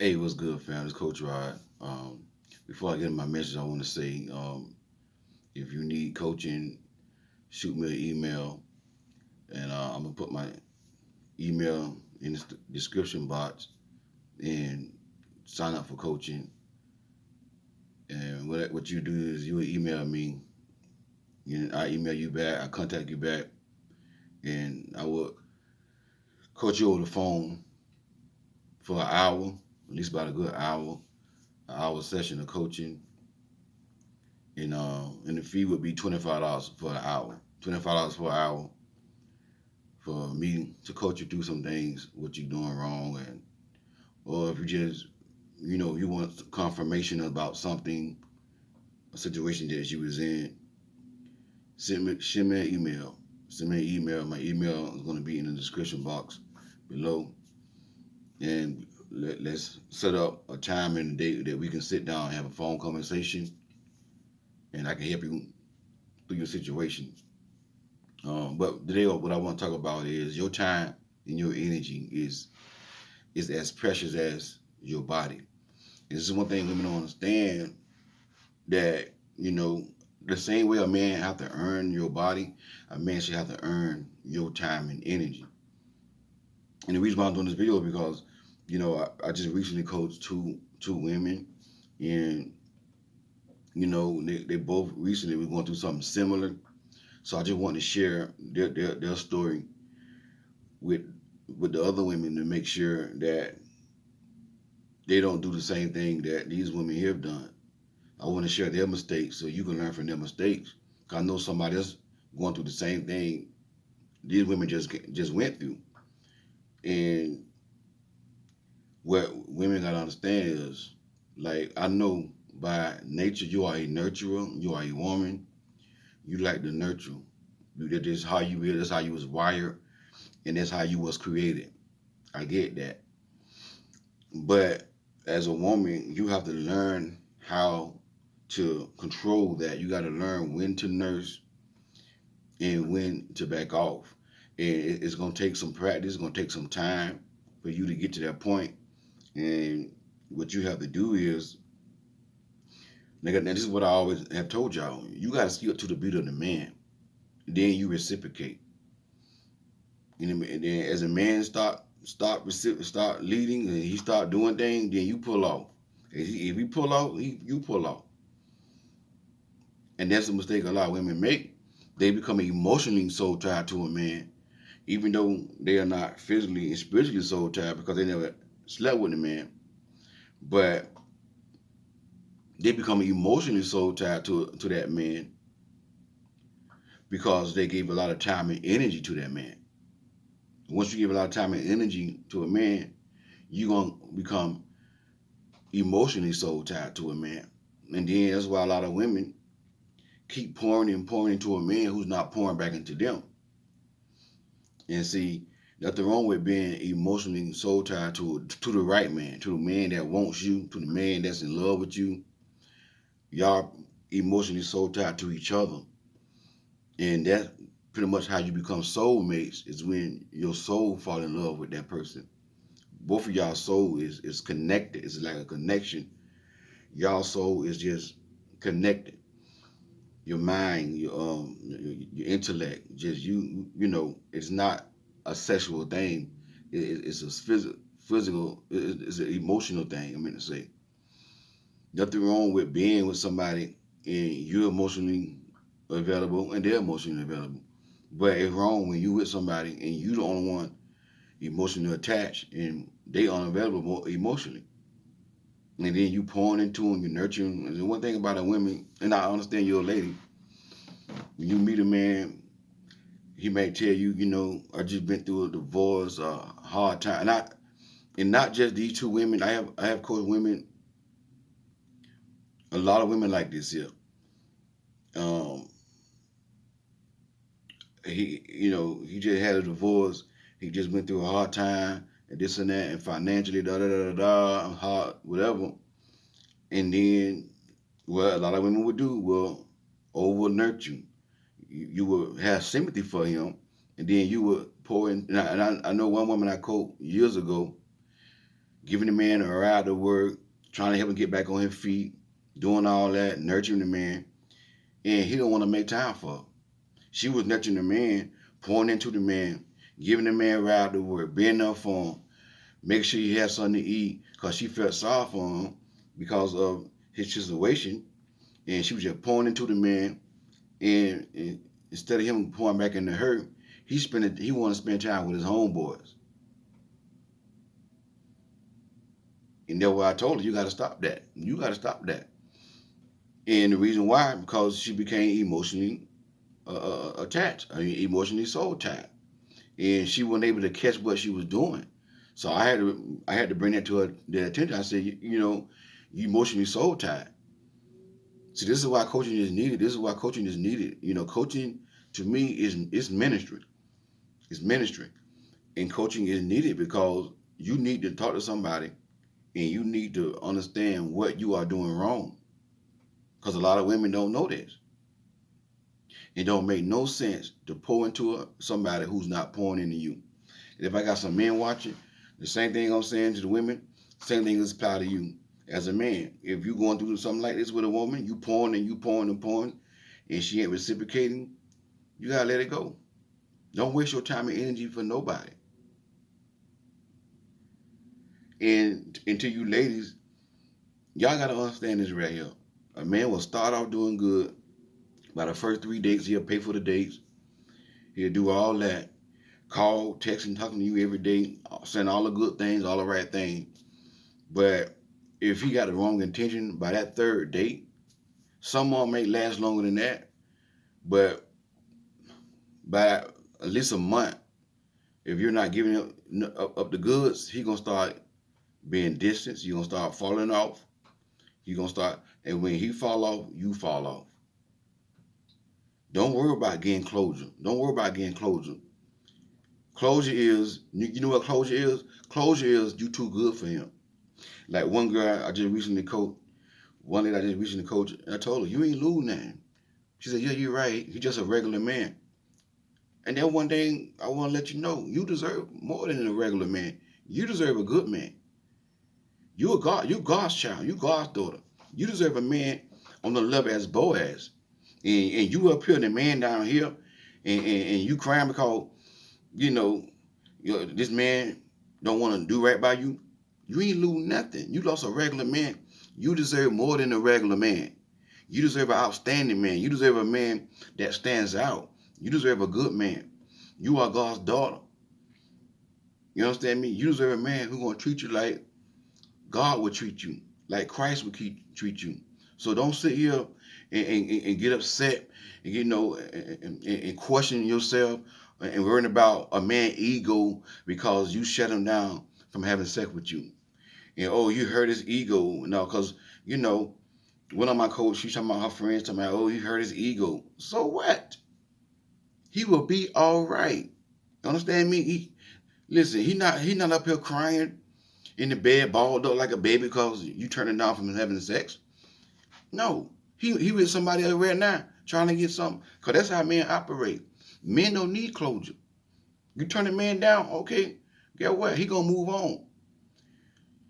Hey, what's good, fam? It's Coach Rod. Before I get in my message, I want to say if you need coaching, shoot me an email, and I'm gonna put my email in the description box and sign up for coaching. And what you do is you will email me, I email you back, I contact you back, and I will coach you over the phone for an hour, at least about a good hour, an hour session of coaching, and the fee would be $25 for an hour. $25 for an hour for me to coach you through some things, what you're doing wrong, and or if you just you want confirmation about something, a situation that you was in, send me an email. Send me an email. My email is going to be in the description box below, and let's set up a time and a date that we can sit down and have a phone conversation, and I can help you through your situation. But today, what I want to talk about is your time and your energy is as precious as your body. This is one thing women don't understand, that the same way a man have to earn your body, a man should have to earn your time and energy. And the reason why I'm doing this video is because I just recently coached two women, and they both recently were going through something similar. So I just want to share their story with the other women to make sure that they don't do the same thing that these women here have done. I want to share their mistakes so you can learn from their mistakes. Cause I know somebody else going through the same thing these women just went through. And what women gotta understand is, like, I know by nature you are a nurturer, you are a woman. You like to nurture. That is how you is. That's how you was wired, and that's how you was created. I get that. But as a woman, you have to learn how to control that. You got to learn when to nurse and when to back off. And it's going to take some practice. It's going to take some time for you to get to that point. And what you have to do is, now this is what I always have told y'all. You got to skip to the beat of the man. Then you reciprocate. And then as a man start leading, and he start doing things, then you pull off. If he pull off, you pull off. And that's a mistake a lot of women make. They become emotionally so tied to a man, even though they are not physically and spiritually so tied because they never slept with a man. But they become emotionally so tied to that man because they gave a lot of time and energy to that man. Once you give a lot of time and energy to a man, you're going to become emotionally so tied to a man. And then that's why a lot of women keep pouring and pouring into a man who's not pouring back into them. And see, nothing wrong with being emotionally so tied to the right man, to the man that wants you, to the man that's in love with you. Y'all emotionally so tied to each other. And that's pretty much how you become soulmates, is when your soul fall in love with that person. Both of y'all soul is connected. It's like a connection. Y'all soul is just connected. Your mind, your intellect, just it's not a sexual thing. It's a physical. It's an emotional thing. I mean to say, nothing wrong with being with somebody and you're emotionally available and they're emotionally available. But it's wrong when you with somebody and you the only one emotionally attached and they unavailable emotionally. And then you pouring into them, you nurturing. And the one thing about a woman, and I understand you're a lady, when you meet a man, he may tell you, I just been through a divorce, a hard time, and not just these two women. I have coached women, a lot of women like this here. Um, he just had a divorce. He just went through a hard time and this and that, and financially, da da da da da, hard, whatever. And then, what a lot of women would do will over nurture. You would have sympathy for him, and then you would pour in. And I know one woman I coached years ago. giving the man a ride to work, trying to help him get back on his feet, doing all that, nurturing the man, and he don't want to make time for her. She was nurturing the man, pouring into the man, giving the man a ride to work, being there for him, making sure he had something to eat, because she felt sorry for him because of his situation, and she was just pouring into the man, and instead of him pouring back into her, he wanted to spend time with his homeboys. And that's why I told her, you got to stop that. You got to stop that. And the reason why, because she became emotionally attached, emotionally soul tied, and she wasn't able to catch what she was doing. So I had to bring that to her the attention. I said, you know, you emotionally soul tied. See, this is why coaching is needed. This is why coaching is needed. You know, coaching to me is ministry. It's ministry, and coaching is needed because you need to talk to somebody, and you need to understand what you are doing wrong. Because a lot of women don't know this. It don't make no sense to pour into somebody who's not pouring into you. And if I got some men watching, the same thing I'm saying to the women, same thing is apply to you as a man. If you're going through something like this with a woman, you pouring and you pouring and pouring, and she ain't reciprocating, you gotta let it go. Don't waste your time and energy for nobody. And to you ladies, y'all gotta understand this right here. A man will start off doing good. By the first 3 dates, he'll pay for the dates. He'll do all that. Call, texting, talking to you every day, saying all the good things, all the right things. But if he got the wrong intention by that third date, some of them may last longer than that. But by at least a month, if you're not giving up the goods, he gonna start being distant. You're gonna start falling off. You're gonna start, and when he fall off, you fall off. Don't worry about getting closure. Don't worry about getting closure. Closure is, you know what closure is? Closure is you too good for him. Like one girl I just recently coached, one lady I just recently coached, I told her, you ain't lose nothing. She said, yeah, you're right. He's just a regular man. And then one thing I want to let you know, you deserve more than a regular man. You deserve a good man. You God's child. You God's daughter. You deserve a man on the level as Boaz. And you up here and the man down here, and you crying because, you know, this man don't want to do right by you. You ain't lose nothing. You lost a regular man. You deserve more than a regular man. You deserve an outstanding man. You deserve a man that stands out. You deserve a good man. You are God's daughter. You understand me? You deserve a man who's going to treat you like God would treat you, like Christ would treat you. So don't sit here and get upset and, and question yourself and worrying about a man's ego because you shut him down from having sex with you. And oh, you hurt his ego. No, because, one of my coaches, she's talking about her friends, talking about, oh, you hurt his ego. So what? He will be all right. Understand me? Listen, he not up here crying in the bed, balled up like a baby because you turning down from having sex. No, he with somebody else right now trying to get something. Because that's how men operate. Men don't need closure. You turn a man down, okay, guess what? He gonna move on.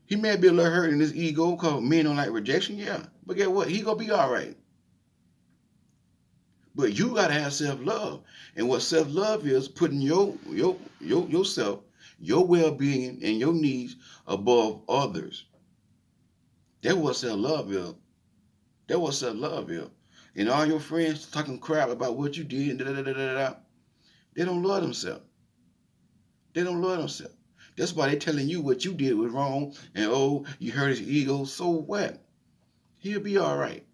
He may be a little hurt in his ego because men don't like rejection, yeah. But guess what? He gonna be all right. But you gotta have self-love. And what self-love is, putting yourself, your well-being and your needs above others. That's what self-love is. That's what self-love is. And all your friends talking crap about what you did and they don't love themselves. They don't love themselves. That's why they telling you what you did was wrong and oh, you hurt his ego. So what? He'll be all right.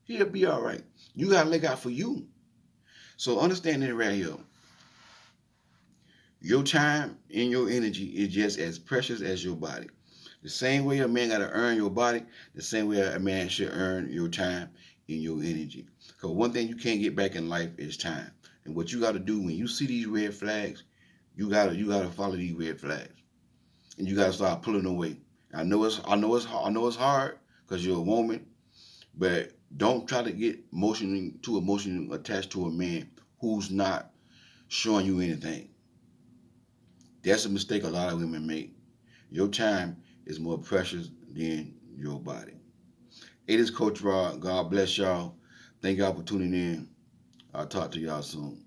He'll be all right. You gotta look out for you. So understand it right here. Your time and your energy is just as precious as your body. The same way a man got to earn your body, the same way a man should earn your time and your energy. Because one thing you can't get back in life is time. And what you got to do when you see these red flags, you gotta follow these red flags, and you gotta start pulling away. I know it's hard because you're a woman, but don't try to get too emotionally attached to a man who's not showing you anything. That's a mistake a lot of women make. Your time is more precious than your body. It is Coach Rod. God bless y'all. Thank y'all for tuning in. I'll talk to y'all soon.